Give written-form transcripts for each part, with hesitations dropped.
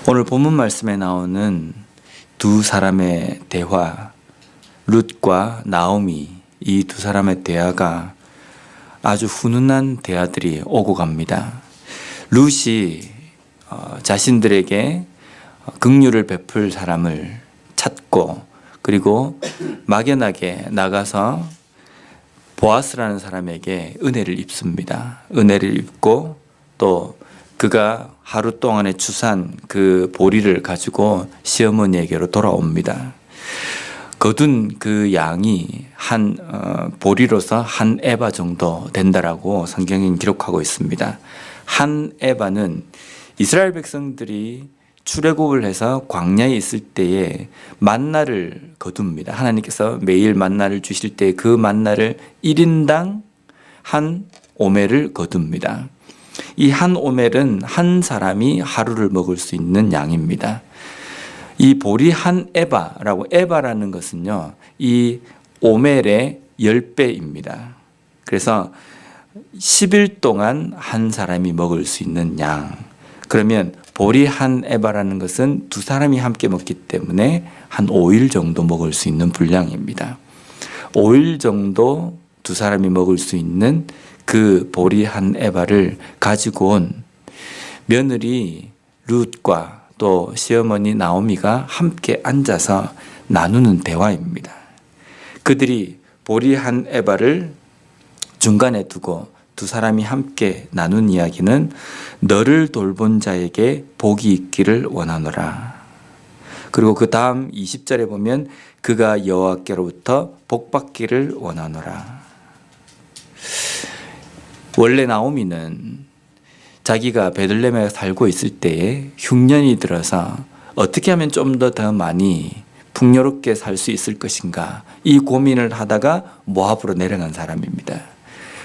오늘 본문 말씀에 나오는 두 사람의 대화, 룻과 나오미, 이 두 사람의 대화가 아주 훈훈한 대화들이 오고 갑니다. 룻이 자신들에게 긍휼을 베풀 사람을 찾고, 그리고 막연하게 나가서 보아스라는 사람에게 은혜를 입습니다. 은혜를 입고 또 그가 하루 동안에 추수한 그 보리를 가지고 시어머니에게로 돌아옵니다. 거둔 그 양이 보리로서 한 에바 정도 된다라고 성경은 기록하고 있습니다. 한 에바는 이스라엘 백성들이 출애굽을 해서 광야에 있을 때에 만나를 거둡니다. 하나님께서 매일 만나를 주실 때 그 만나를 1인당 한 오멜을 거둡니다. 이 한 오멜은 한 사람이 하루를 먹을 수 있는 양입니다. 이 보리 한 에바라고, 에바라는 것은요, 이 오멜의 10배입니다. 그래서 10일 동안 한 사람이 먹을 수 있는 양. 그러면 보리 한 에바라는 것은 두 사람이 함께 먹기 때문에 한 5일 정도 먹을 수 있는 분량입니다. 5일 정도 두 사람이 먹을 수 있는 그 보리 한 에바를 가지고 온 며느리 룻과 또 시어머니 나오미가 함께 앉아서 나누는 대화입니다. 그들이 보리 한 에바를 중간에 두고 두 사람이 함께 나눈 이야기는 너를 돌본 자에게 복이 있기를 원하노라. 그리고 그 다음 20절에 보면 그가 여호와께로부터 복받기를 원하노라. 원래 나오미는 자기가 베들레헴에 살고 있을 때에 흉년이 들어서 어떻게 하면 좀 더 많이 풍요롭게 살 수 있을 것인가, 이 고민을 하다가 모압으로 내려간 사람입니다.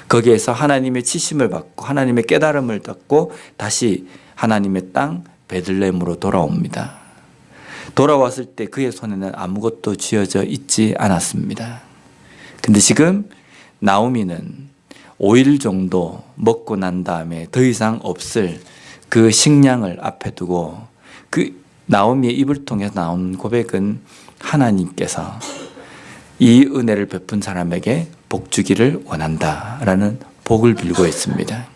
거기에서 하나님의 치심을 받고 하나님의 깨달음을 받고 다시 하나님의 땅 베들레헴으로 돌아옵니다. 돌아왔을 때 그의 손에는 아무것도 쥐어져 있지 않았습니다. 근데 지금 나오미는 5일 정도 먹고 난 다음에 더 이상 없을 그 식량을 앞에 두고, 그 나오미의 입을 통해서 나온 고백은 하나님께서 이 은혜를 베푼 사람에게 복 주기를 원한다라는 복을 빌고 있습니다.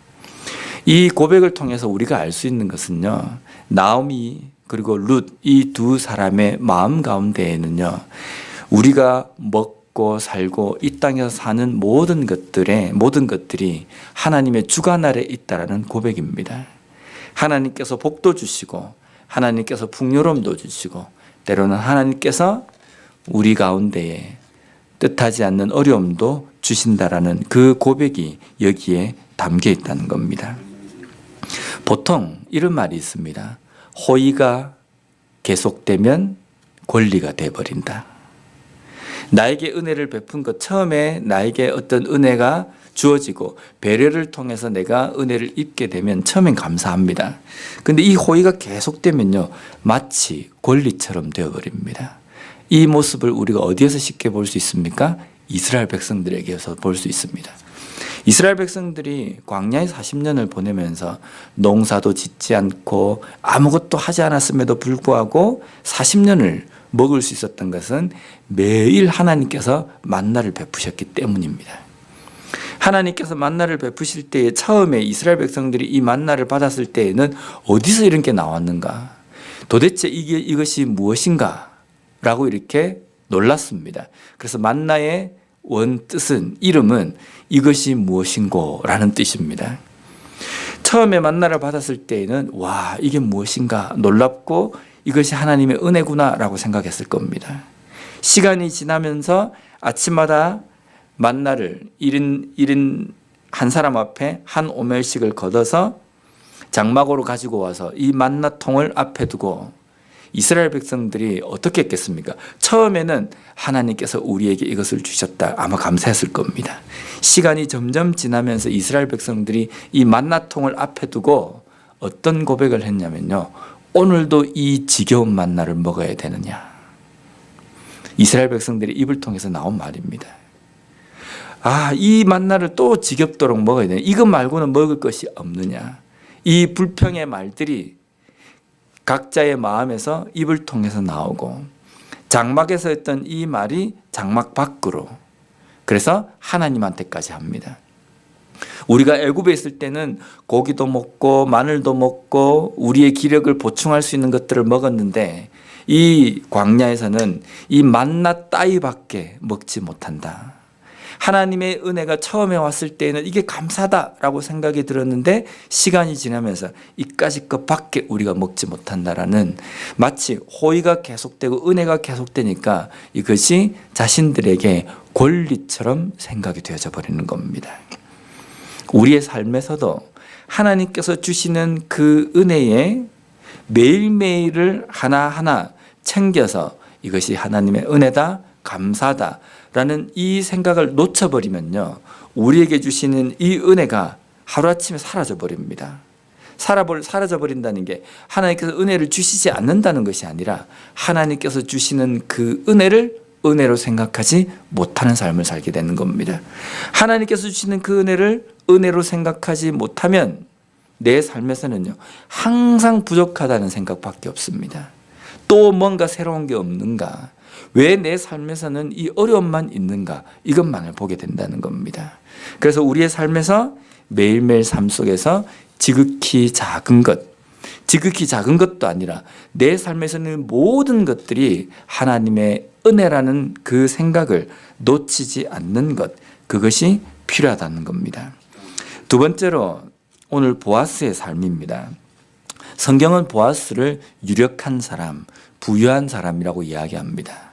이 고백을 통해서 우리가 알 수 있는 것은요, 나오미 그리고 룻, 이 두 사람의 마음 가운데에는요, 우리가 먹고 살고 이 땅에서 사는 모든 것들이 하나님의 주관 아래 있다라는 고백입니다. 하나님께서 복도 주시고 하나님께서 풍요로움도 주시고 때로는 하나님께서 우리 가운데에 뜻하지 않는 어려움도 주신다라는 그 고백이 여기에 담겨 있다는 겁니다. 보통 이런 말이 있습니다. 호의가 계속되면 권리가 돼버린다. 나에게 은혜를 베푼 것, 처음에 나에게 어떤 은혜가 주어지고 배려를 통해서 내가 은혜를 입게 되면 처음엔 감사합니다. 근데 이 호의가 계속되면요, 마치 권리처럼 되어버립니다. 이 모습을 우리가 어디에서 쉽게 볼 수 있습니까? 이스라엘 백성들에게서 볼 수 있습니다. 이스라엘 백성들이 광야에 40년을 보내면서 농사도 짓지 않고 아무것도 하지 않았음에도 불구하고 40년을 먹을 수 있었던 것은 매일 하나님께서 만나를 베푸셨기 때문입니다. 하나님께서 만나를 베푸실 때에 처음에 이스라엘 백성들이 이 만나를 받았을 때에는 어디서 이런 게 나왔는가? 도대체 이것이 무엇인가? 라고 이렇게 놀랐습니다. 그래서 만나의 원뜻은, 이름은 이것이 무엇인고 라는 뜻입니다. 처음에 만나를 받았을 때에는 와, 이게 무엇인가 놀랍고 이것이 하나님의 은혜구나 라고 생각했을 겁니다. 시간이 지나면서 아침마다 만나를 1인 한 사람 앞에 한 오멜씩을 걷어서 장막으로 가지고 와서 이 만나통을 앞에 두고 이스라엘 백성들이 어떻게 했겠습니까? 처음에는 하나님께서 우리에게 이것을 주셨다, 아마 감사했을 겁니다. 시간이 점점 지나면서 이스라엘 백성들이 이 만나통을 앞에 두고 어떤 고백을 했냐면요, 오늘도 이 지겨운 만나를 먹어야 되느냐. 이스라엘 백성들의 입을 통해서 나온 말입니다. 아, 이 만나를 또 지겹도록 먹어야 되냐. 이것 말고는 먹을 것이 없느냐. 이 불평의 말들이 각자의 마음에서 입을 통해서 나오고 장막에서 했던 이 말이 장막 밖으로, 그래서 하나님한테까지 합니다. 우리가 애굽에 있을 때는 고기도 먹고 마늘도 먹고 우리의 기력을 보충할 수 있는 것들을 먹었는데 이 광야에서는 이 만나 따위밖에 먹지 못한다. 하나님의 은혜가 처음에 왔을 때에는 이게 감사다라고 생각이 들었는데 시간이 지나면서 이까짓 것밖에 우리가 먹지 못한다라는, 마치 호의가 계속되고 은혜가 계속되니까 이것이 자신들에게 권리처럼 생각이 되어져 버리는 겁니다. 우리의 삶에서도 하나님께서 주시는 그 은혜에 매일매일을 하나하나 챙겨서 이것이 하나님의 은혜다, 감사다 라는 이 생각을 놓쳐버리면요, 우리에게 주시는 이 은혜가 하루아침에 사라져버립니다. 사라져버린다는 게 하나님께서 은혜를 주시지 않는다는 것이 아니라 하나님께서 주시는 그 은혜를 은혜로 생각하지 못하는 삶을 살게 되는 겁니다. 하나님께서 주시는 그 은혜를 은혜로 생각하지 못하면 내 삶에서는요, 항상 부족하다는 생각밖에 없습니다. 또 뭔가 새로운 게 없는가? 왜 내 삶에서는 이 어려움만 있는가? 이것만을 보게 된다는 겁니다. 그래서 우리의 삶에서 매일매일 삶 속에서 지극히 작은 것도 아니라 내 삶에서는 모든 것들이 하나님의 은혜라는 그 생각을 놓치지 않는 것, 그것이 필요하다는 겁니다. 두 번째로 오늘 보아스의 삶입니다. 성경은 보아스를 유력한 사람, 부유한 사람이라고 이야기합니다.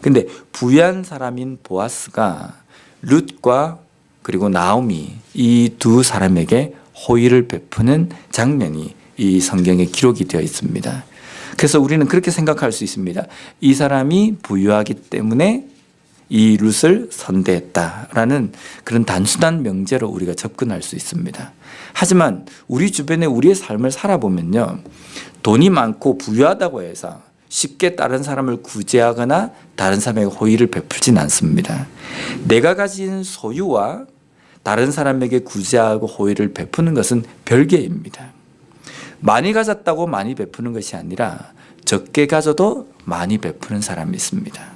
근데 부유한 사람인 보아스가 룻과 그리고 나오미, 이 두 사람에게 호의를 베푸는 장면이 이 성경에 기록이 되어 있습니다. 그래서 우리는 그렇게 생각할 수 있습니다. 이 사람이 부유하기 때문에 이 룻을 선대했다라는 그런 단순한 명제로 우리가 접근할 수 있습니다. 하지만 우리 주변에 우리의 삶을 살아보면요, 돈이 많고 부유하다고 해서 쉽게 다른 사람을 구제하거나 다른 사람에게 호의를 베풀진 않습니다. 내가 가진 소유와 다른 사람에게 구제하고 호의를 베푸는 것은 별개입니다. 많이 가졌다고 많이 베푸는 것이 아니라 적게 가져도 많이 베푸는 사람이 있습니다.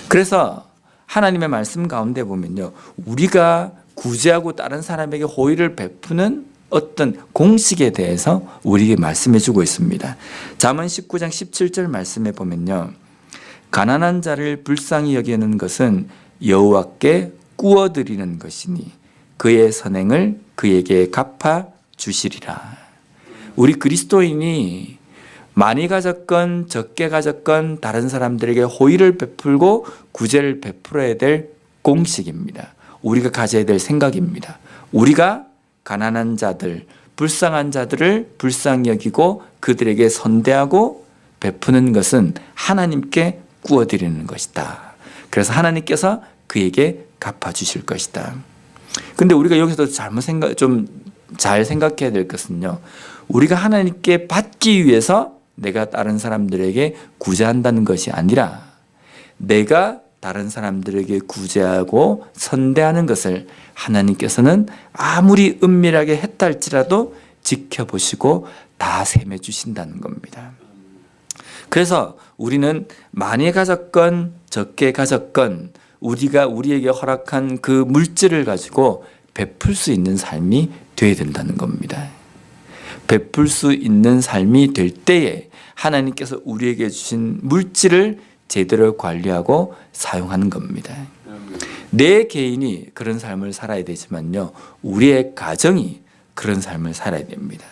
그래서 하나님의 말씀 가운데 보면요, 우리가 구제하고 다른 사람에게 호의를 베푸는 어떤 공식에 대해서 우리에게 말씀해 주고 있습니다. 잠언 19장 17절 말씀에 보면요, 가난한 자를 불쌍히 여기는 것은 여호와께 꾸어드리는 것이니 그의 선행을 그에게 갚아 주시리라. 우리 그리스도인이 많이 가졌건 적게 가졌건 다른 사람들에게 호의를 베풀고 구제를 베풀어야 될 공식입니다. 우리가 가져야 될 생각입니다. 우리가 가난한 자들, 불쌍한 자들을 불쌍히 여기고 그들에게 선대하고 베푸는 것은 하나님께 꾸어드리는 것이다. 그래서 하나님께서 그에게 갚아주실 것이다. 근데 우리가 여기서 좀 잘 생각해야 될 것은요, 우리가 하나님께 받기 위해서 내가 다른 사람들에게 구제한다는 것이 아니라 내가 다른 사람들에게 구제하고 선대하는 것을 하나님께서는 아무리 은밀하게 했다 할지라도 지켜보시고 다 셈해 주신다는 겁니다. 그래서 우리는 많이 가졌건 적게 가졌건 우리가 우리에게 허락한 그 물질을 가지고 베풀 수 있는 삶이 되어야 된다는 겁니다. 베풀 수 있는 삶이 될 때에 하나님께서 우리에게 주신 물질을 제대로 관리하고 사용하는 겁니다. 내 개인이 그런 삶을 살아야 되지만요, 우리의 가정이 그런 삶을 살아야 됩니다.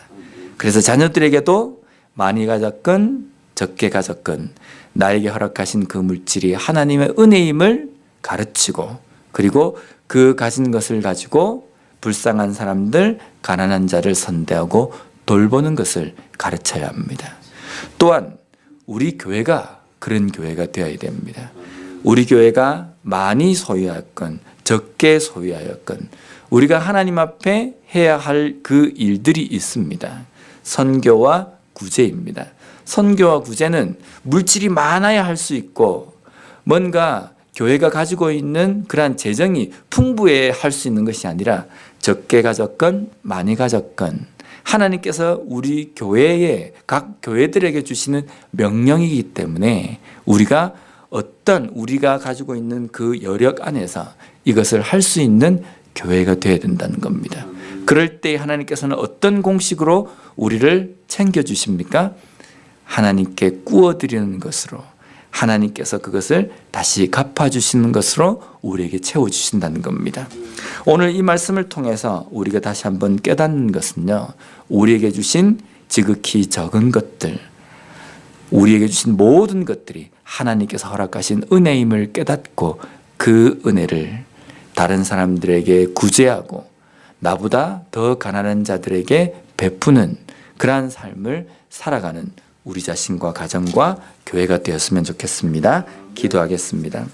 그래서 자녀들에게도 많이 가졌건 적게 가졌건 나에게 허락하신 그 물질이 하나님의 은혜임을 가르치고, 그리고 그 가진 것을 가지고 불쌍한 사람들, 가난한 자를 선대하고 돌보는 것을 가르쳐야 합니다. 또한 우리 교회가 그런 교회가 되어야 됩니다. 우리 교회가 많이 소유하였건 적게 소유하였건 우리가 하나님 앞에 해야 할 그 일들이 있습니다. 선교와 구제입니다. 선교와 구제는 물질이 많아야 할 수 있고 뭔가 교회가 가지고 있는 그러한 재정이 풍부해야 할 수 있는 것이 아니라 적게 가졌건 많이 가졌건 하나님께서 우리 교회에 각 교회들에게 주시는 명령이기 때문에 우리가 우리가 가지고 있는 그 여력 안에서 이것을 할 수 있는 교회가 되어야 된다는 겁니다. 그럴 때 하나님께서는 어떤 공식으로 우리를 챙겨주십니까? 하나님께 구워드리는 것으로, 하나님께서 그것을 다시 갚아주시는 것으로 우리에게 채워주신다는 겁니다. 오늘 이 말씀을 통해서 우리가 다시 한번 깨닫는 것은요, 우리에게 주신 지극히 적은 것들, 우리에게 주신 모든 것들이 하나님께서 허락하신 은혜임을 깨닫고 그 은혜를 다른 사람들에게 구제하고 나보다 더 가난한 자들에게 베푸는 그러한 삶을 살아가는 우리 자신과 가정과 교회가 되었으면 좋겠습니다. 기도하겠습니다.